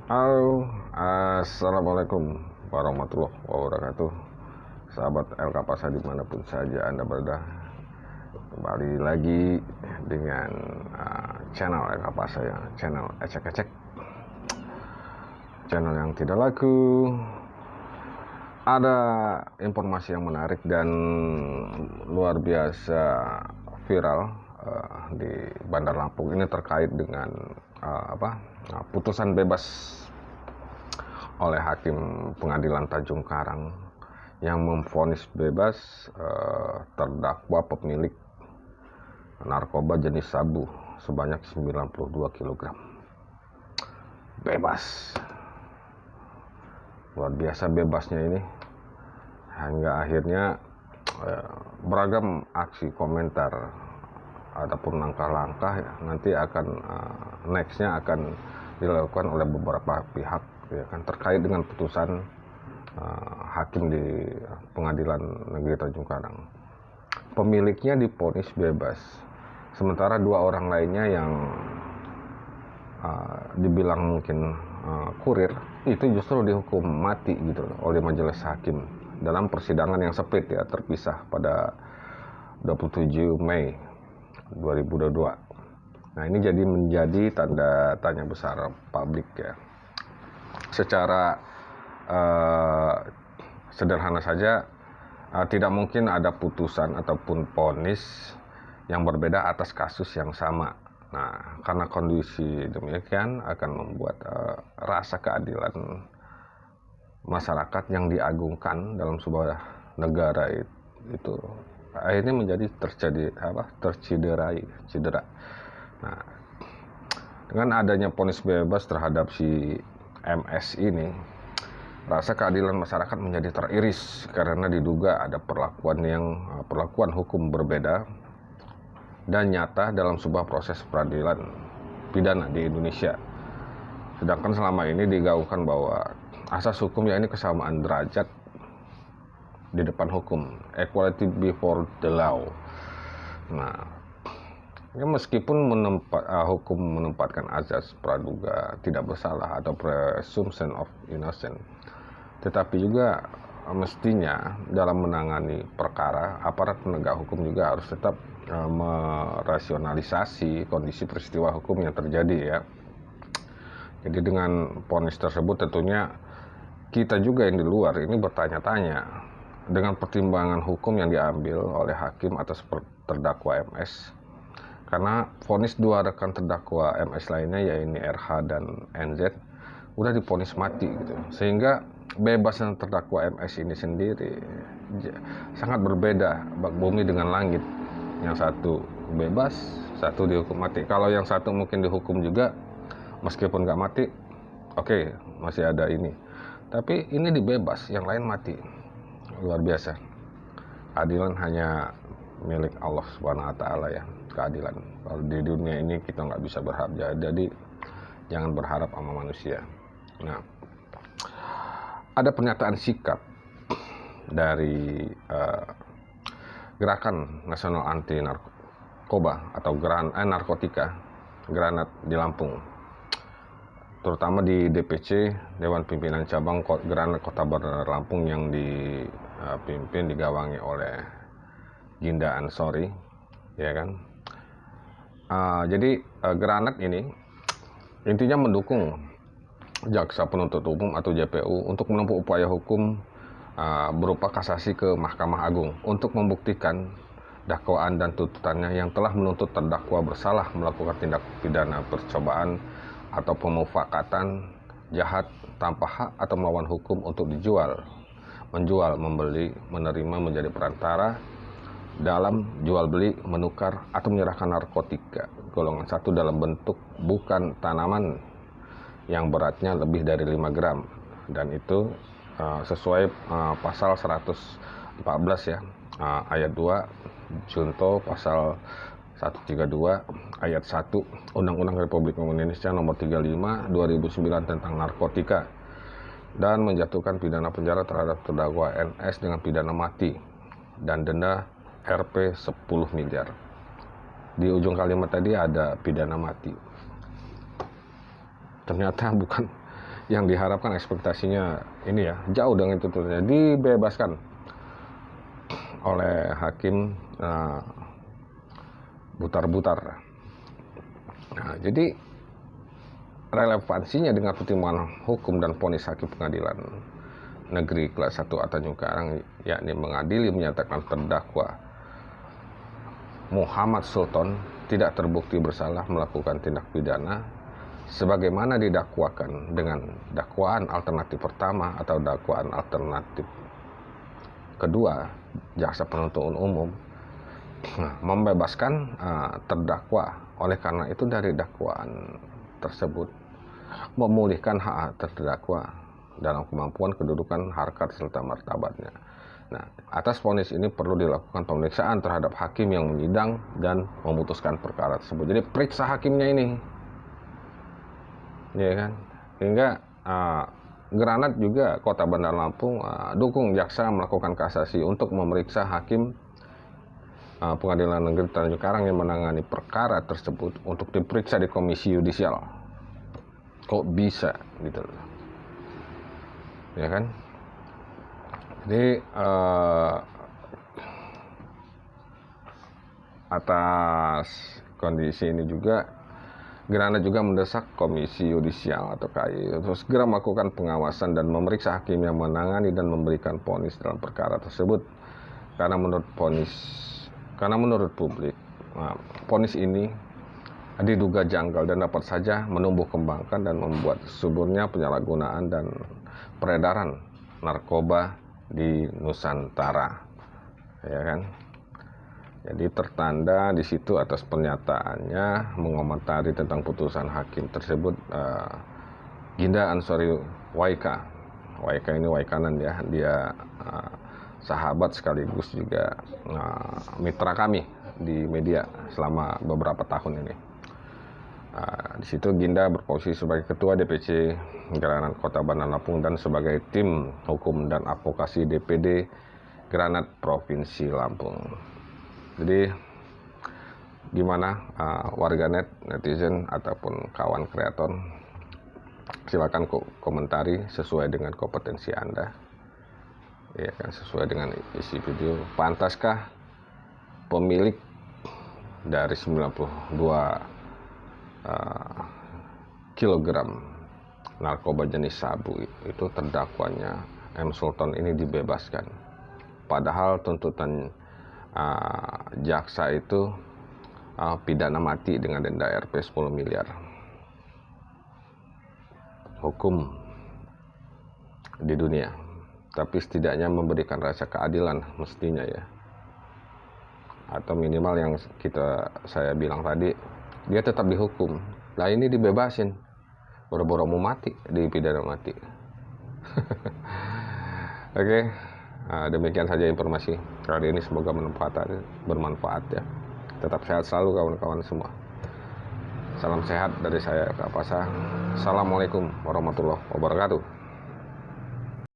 Halo, assalamualaikum warahmatullahi wabarakatuh. Sahabat El Kapasa dimanapun saja Anda berada, kembali lagi dengan channel El Kapasa ya, channel ecek-ecek, channel yang tidak laku. Ada informasi yang menarik dan luar biasa viral di Bandar Lampung ini terkait dengan putusan bebas oleh Hakim Pengadilan Tanjung Karang yang memvonis bebas terdakwa pemilik narkoba jenis sabu sebanyak 92 kg. Bebas. Luar biasa bebasnya ini. Hingga akhirnya beragam aksi komentar ataupun langkah-langkah nanti akan nextnya akan dilakukan oleh beberapa pihak ya kan, terkait dengan putusan hakim di Pengadilan Negeri Tanjung Karang. Pemiliknya divonis bebas, sementara dua orang lainnya yang dibilang mungkin kurir itu justru dihukum mati gitu loh, oleh majelis hakim dalam persidangan yang sempit ya, terpisah pada 27 Mei 2022. Nah, ini jadi menjadi tanda tanya besar publik ya. Secara sederhana saja, tidak mungkin ada putusan ataupun vonis yang berbeda atas kasus yang sama. Nah, karena kondisi demikian akan membuat rasa keadilan masyarakat yang diagungkan dalam sebuah negara itu akhirnya menjadi cedera. Nah, dengan adanya vonis bebas terhadap si MS ini, rasa keadilan masyarakat menjadi teriris karena diduga ada perlakuan hukum berbeda dan nyata dalam sebuah proses peradilan pidana di Indonesia. Sedangkan selama ini digaungkan bahwa asas hukum ya ini kesamaan derajat di depan hukum, equality before the law. Nah, ya meskipun hukum menempatkan azas praduga tidak bersalah atau presumption of innocence, tetapi juga mestinya dalam menangani perkara aparat penegak hukum juga harus tetap merasionalisasi kondisi peristiwa hukum yang terjadi ya. Jadi dengan vonis tersebut tentunya kita juga yang di luar ini bertanya-tanya dengan pertimbangan hukum yang diambil oleh hakim atas terdakwa MS, karena vonis dua rekan terdakwa MS lainnya yaitu RH dan NZ udah divonis mati gitu, sehingga bebasnya terdakwa MS ini sendiri sangat berbeda bak bumi dengan langit. Yang satu bebas, satu dihukum mati. Kalau yang satu mungkin dihukum juga meskipun nggak mati, oke, masih ada ini. Tapi ini dibebas, yang lain mati. Luar biasa. Keadilan hanya milik Allah Subhanahu wa taala ya, keadilan. Kalau di dunia ini kita nggak bisa berharap, jadi jangan berharap sama manusia. Nah, ada pernyataan sikap dari Gerakan Nasional Anti Narkoba atau narkotika Granat di Lampung, terutama di DPC Dewan Pimpinan Cabang Granat Kota Bandar Lampung yang dipimpin digawangi oleh Ginda Ansori ya kan. Jadi Granat ini intinya mendukung jaksa penuntut umum atau JPU untuk menempuh upaya hukum berupa kasasi ke Mahkamah Agung untuk membuktikan dakwaan dan tuntutannya yang telah menuntut terdakwa bersalah melakukan tindak pidana percobaan atau pemufakatan jahat tanpa hak atau melawan hukum untuk menjual, membeli, menerima, menjadi perantara dalam jual beli, menukar atau menyerahkan narkotika golongan 1 dalam bentuk bukan tanaman yang beratnya lebih dari 5 gram, dan itu sesuai pasal 114 ya, ayat 2 junto pasal 132 ayat 1 Undang-Undang Republik Indonesia nomor 35 2009 tentang narkotika, dan menjatuhkan pidana penjara terhadap terdakwa NS dengan pidana mati dan denda Rp 10 miliar. Di ujung kalimat tadi ada pidana mati. Ternyata bukan yang diharapkan ekspektasinya ini ya jauh dengan tuntutannya, dibebaskan oleh hakim butar-butar. Nah, jadi relevansinya dengan pertimbangan hukum dan vonis hakim pengadilan negeri kelas 1 Tanjung Karang, yakni mengadili menyatakan terdakwa Muhammad Sultan tidak terbukti bersalah melakukan tindak pidana sebagaimana didakwakan dengan dakwaan alternatif pertama atau dakwaan alternatif kedua jaksa penuntut umum, membebaskan terdakwa. Oleh karena itu dari dakwaan tersebut memulihkan hak terdakwa dalam kemampuan, kedudukan, harkat serta martabatnya. Nah, atas vonis ini perlu dilakukan pemeriksaan terhadap hakim yang menyidang dan memutuskan perkara tersebut. Jadi periksa hakimnya ini, ya kan? Hingga Granat juga Kota Bandar Lampung dukung jaksa melakukan kasasi untuk memeriksa hakim Pengadilan Negeri Tanjung Karang yang menangani perkara tersebut untuk diperiksa di Komisi Yudisial. Kok bisa gitu, ya kan? Jadi atas kondisi ini juga Granat juga mendesak Komisi Yudisial atau KY untuk segera melakukan pengawasan dan memeriksa hakim yang menangani dan memberikan vonis dalam perkara tersebut. Karena menurut publik, vonis ini diduga janggal dan dapat saja menumbuh kembangkan dan membuat suburnya penyalahgunaan dan peredaran narkoba di Nusantara, ya kan? Jadi tertanda di situ atas pernyataannya mengomentari tentang putusan hakim tersebut Ginda Ansori Waika. Waika ini Waikanan ya, dia sahabat sekaligus juga mitra kami di media selama beberapa tahun ini. Di situ Ginda berposisi sebagai Ketua DPC Granat Kota Bandar Lampung dan sebagai tim hukum dan advokasi DPD Granat Provinsi Lampung. Jadi gimana warganet, netizen ataupun kawan kreator, silakan komentari sesuai dengan kompetensi Anda, ya kan, sesuai dengan isi video. Pantaskah pemilik dari 92 kilogram narkoba jenis sabu itu terdakwanya M. Sultan ini dibebaskan, padahal tuntutan jaksa itu pidana mati dengan denda Rp 10 miliar. Hukum di dunia, tapi setidaknya memberikan rasa keadilan mestinya ya, atau minimal yang saya bilang tadi, dia tetap dihukum. Lah ini dibebasin, boro-boro mau mati, dipidana mati. Oke. Demikian saja informasi kali ini, semoga bermanfaat ya. Tetap sehat selalu kawan-kawan semua. Salam sehat dari saya Kak Pasha. Assalamualaikum warahmatullahi wabarakatuh.